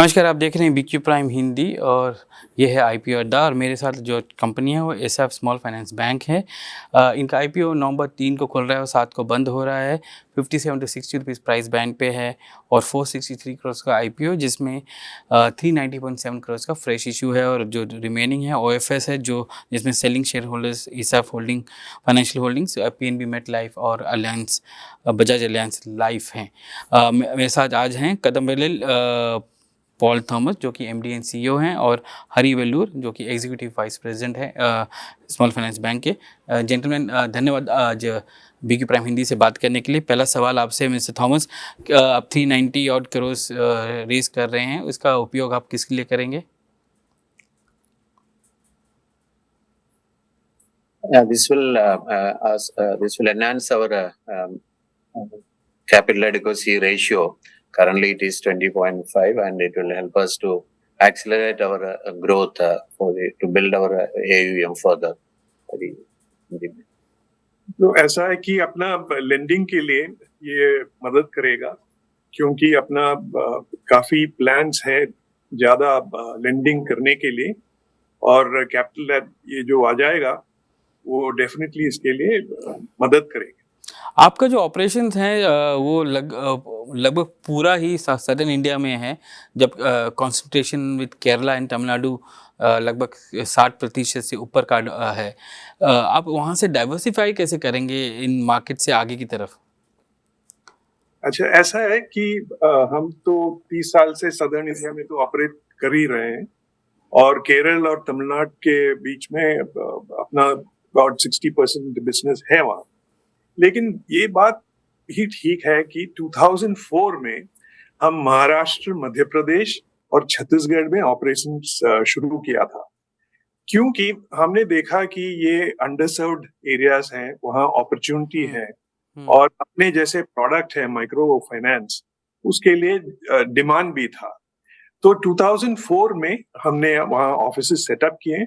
नमस्कार, आप देख रहे हैं बीक्यू प्राइम हिंदी और ये है आईपीओ अड्डा और मेरे साथ जो कंपनी है वो एसएफ स्मॉल फाइनेंस बैंक है। इनका आईपीओ नवंबर 3 को खुल रहा है और 7 को बंद हो रहा है। 57 to 60 रुपीज़ प्राइस बैंक पे है और 463 करोड़ का आईपीओ जिसमें 390.7 करोड़ का फ्रेश इशू है और जो रिमेनिंग है ओएफएस है जो जिसमें selling share holders SF holding financial holdings PNB Met Life और अलायंस बजाज अलायंस लाइफ हैं। मेरे साथ आज हैं कदम वेलिल पॉल थॉमस जो कि एमडी एंड सीईओ हैं और हरी वेल्लूर जो कि एग्जीक्यूटिव वाइस प्रेसिडेंट हैं स्मॉल फाइनेंस बैंक के। जेंटलमैन धन्यवाद आज बीक्यू प्राइम हिंदी से बात करने के लिए। पहला सवाल आपसे मिस्टर थॉमस, आप 390 और करोड़ रेज कर रहे हैं, उसका उपयोग आप किसके लिए करेंगे? This will enhance our capital adequacy ratio. Currently, it is 20.5, and it will help us to accelerate our growth to build our AUM further. तो ऐसा है कि अपना लेंडिंग के लिए ये मदद करेगा क्योंकि अपना काफी प्लान्स है ज्यादा लेंडिंग करने के लिए और कैपिटल ये जो आ जाएगा वो डेफिनेटली इसके लिए मदद करेगा। आपका जो ऑपरेशंस है वो लगभग पूरा ही सदर्न इंडिया में है, जब concentration with Kerala and Tamil Nadu लगभग 60% से ऊपर का है। आप वहाँ से डाइवर्सिफाई कैसे करेंगे इन मार्केट से आगे की तरफ? अच्छा, ऐसा है कि हम तो 30 साल से सदर्न इंडिया में तो ऑपरेट कर ही रहे हैं और केरल और तमिलनाडु के बीच में अपना अबाउट 60% बिजनेस है वहाँ। लेकिन ये बात भी ठीक है कि 2004 में हम महाराष्ट्र, मध्य प्रदेश और छत्तीसगढ़ में ऑपरेशन शुरू किया था क्योंकि हमने देखा कि ये अंडरसर्व्ड एरियाज हैं, वहाँ अपॉर्चुनिटी है और अपने जैसे प्रोडक्ट है माइक्रो फाइनेंस, उसके लिए डिमांड भी था। तो 2004 में हमने वहाँ ऑफिसेस सेटअप किए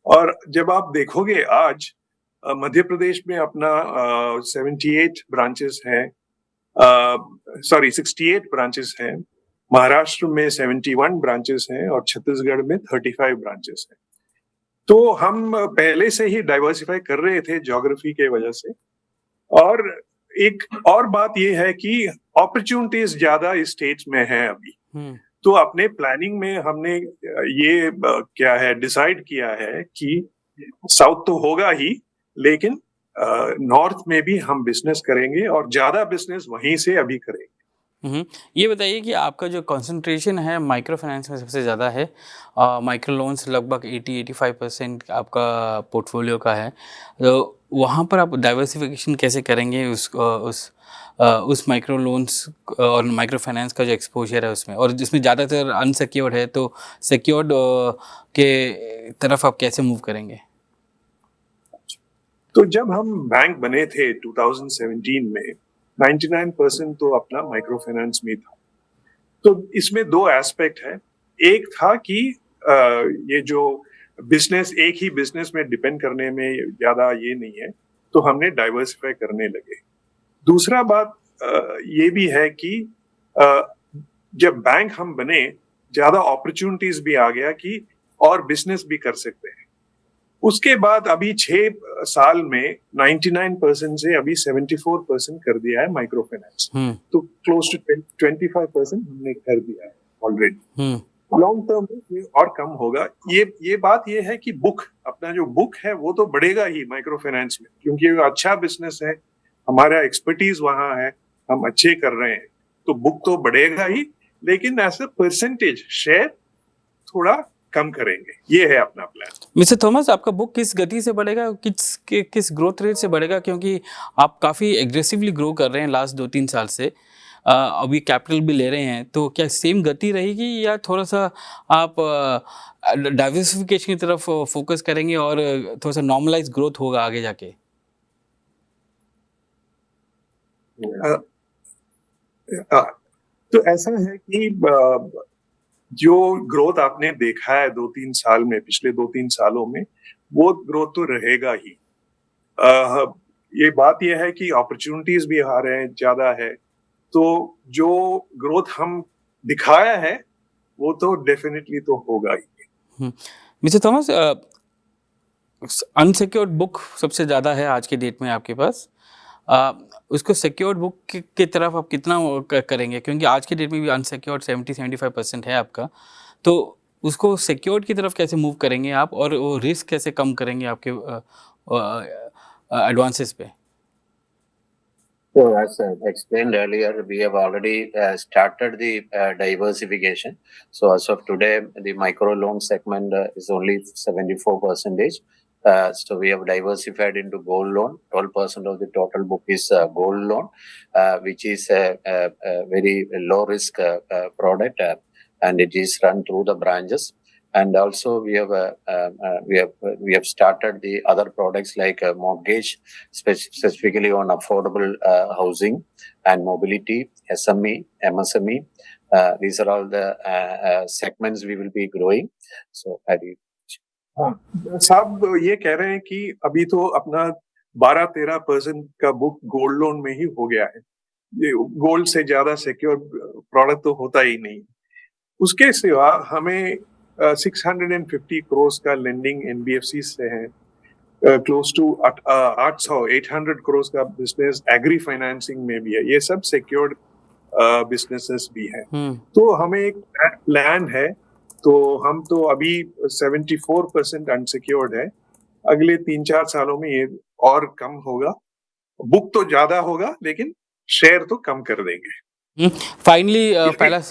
और जब आप देखोगे आज मध्य प्रदेश में अपना 78 ब्रांचेस हैं, 68 ब्रांचेस हैं, महाराष्ट्र में 71 ब्रांचेस हैं और छत्तीसगढ़ में 35 ब्रांचेस हैं। तो हम पहले से ही डाइवर्सिफाई कर रहे थे ज्योग्राफी के वजह से। और एक और बात ये है कि अपॉर्चुनिटीज ज्यादा स्टेट्स में है अभी। तो अपने प्लानिंग में हमने ये क्या है डिसाइड किया है कि साउथ तो होगा ही, लेकिन नॉर्थ में भी हम बिजनेस करेंगे और ज्यादा बिजनेस वहीं से अभी करेंगे। ये बताइए कि आपका जो कंसंट्रेशन है माइक्रो फाइनेंस में सबसे ज़्यादा है। माइक्रो लोन्स लगभग 80-85% आपका पोर्टफोलियो का है, तो वहाँ पर आप डाइवर्सिफिकेशन कैसे करेंगे उस माइक्रो लोन्स और माइक्रो फाइनेंस का जो एक्सपोजर है उसमें, और जिसमें ज़्यादातर अनसिक्योर्ड है तो सिक्योर्ड के तरफ आप कैसे मूव करेंगे? तो जब हम बैंक बने थे 2017 में 99% तो अपना माइक्रो फाइनेंस में था। तो इसमें दो एस्पेक्ट है। एक था कि ये जो बिजनेस एक ही बिजनेस में डिपेंड करने में ज्यादा ये नहीं है, तो हमने डाइवर्सिफाई करने लगे। दूसरा बात ये भी है कि जब बैंक हम बने ज्यादा अपॉर्चुनिटीज भी आ गया कि और बिजनेस भी कर सकते हैं। उसके बाद अभी 6 साल में 99% से अभी 74% कर दिया है माइक्रो फाइनेंस। तो क्लोज टू 25% हमने कर दिया है ऑलरेडी। लॉन्ग टर्म में ये और कम होगा। ये बात ये है कि अपना जो बुक है वो तो बढ़ेगा ही माइक्रो फाइनेंस में, क्योंकि ये अच्छा बिजनेस है, हमारा एक्सपर्टीज वहां है, हम अच्छे कर रहे हैं, तो बुक तो बढ़ेगा ही, लेकिन एज अ परसेंटेज शेयर थोड़ा कम करेंगे। ये है अपना प्लान। मिस्टर थॉमस, आपका बुक किस गति से बढ़ेगा, किस ग्रोथ रेट से बढ़ेगा? क्योंकि आप काफ़ी एग्रेसिवली ग्रो कर रहे हैं लास्ट 2-3 साल से, अभी कैपिटल भी ले रहे हैं, तो क्या सेम गति रहेगी या थोड़ा सा आप डाइवर्सिफिकेशन की तरफ फोकस करेंगे और थोड़ा सा नॉर्मलाइज ग्रोथ होगा आगे जाके? तो ऐसा है कि जो ग्रोथ आपने देखा है 2-3 साल में, पिछले 2-3 सालों में, वो ग्रोथ तो रहेगा ही। ये बात ये है कि अपॉर्चुनिटीज भी आ रहे हैं, ज्यादा है, तो जो ग्रोथ हम दिखाया है वो तो डेफिनेटली तो होगा ही। मिस्टर थॉमस, अनसिक्योर्ड बुक सबसे ज़्यादा है आज के डेट में आपके पास। उसको सिक्योर्ड बुक की तरफ आप कितना करेंगे, क्योंकि आज के डेट में भी अनसिक्योर्ड 70-75% है आपका, तो उसको सिक्योर्ड की तरफ कैसे मूव करेंगे आप, और वो रिस्क कैसे कम करेंगे आपके एडवांसेस पे? So as explained earlier, we have already started the diversification. So as of today, the micro loan segment is only 74%. So we have diversified into gold loan. 12% of the total book is gold loan, which is a very low risk product, and it is run through the branches. And also we have started the other products like mortgage, specifically on affordable housing and mobility, SME, MSME. These are all the segments we will be growing. So साहब ये कह रहे हैं कि अभी तो अपना 12-13% का बुक गोल्ड लोन में ही हो गया है। ये गोल्ड से ज्यादा सिक्योर प्रोडक्ट तो होता ही नहीं। उसके सिवा हमें 650 करोड़ का लेंडिंग एनबीएफसी से है, क्लोज टू 800 करोड़ का बिजनेस एग्री फाइनेंसिंग में भी है। ये सब सिक्योर्ड बिजनेसेस भी है। तो हमें एक प्लान है, तो हम तो अभी 74% अनसिक्योर्ड है। अगले 3-4 सालों में ये और कम होगा। बुक तो ज्यादा होगा, लेकिन शेयर तो कम कर देंगे। फाइनली पहला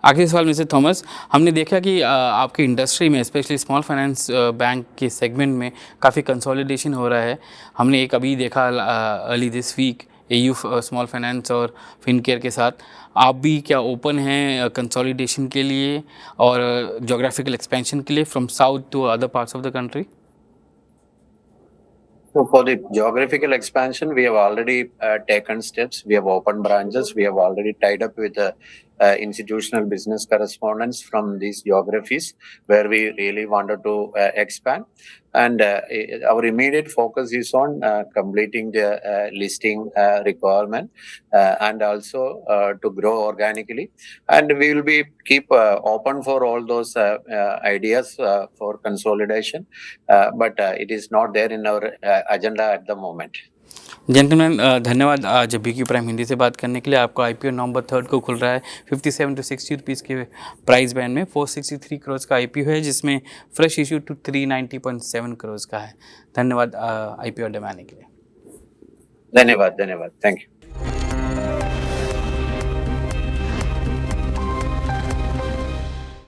आखिरी सवाल मिस्टर थॉमस, हमने देखा कि आपकी इंडस्ट्री में स्पेशली स्मॉल फाइनेंस बैंक के सेगमेंट में काफ़ी कंसोलिडेशन हो रहा है। हमने एक अभी देखा early this week AU small finance और फिनकेयर के साथ। आप भी क्या ओपन हैं कंसोलिडेशन के लिए और जोग्राफिकल एक्सपेंशन के लिए from south to other parts of the country? So for the geographical expansion, we have already taken steps. We have opened branches. We have already tied up with institutional business correspondents from these geographies where we really wanted to expand. And our immediate focus is on completing the listing requirement and also to grow organically. And we will be keep open for all those ideas for consolidation, but it is not there in our agenda at the moment. Gentleman, धन्यवाद आज BQ prime Hindi से बात करने के लिए। आपका IPO नवंबर 3 को खुल रहा है 57 to 60 रुपीज़ के प्राइस बैंड में। 463 करोड़ का आईपीओ है, जिसमें फ्रेश इशू टू 390.7 करोड़ का है। धन्यवाद आईपीओ डमाने के लिए। धन्यवाद, थैंक यू।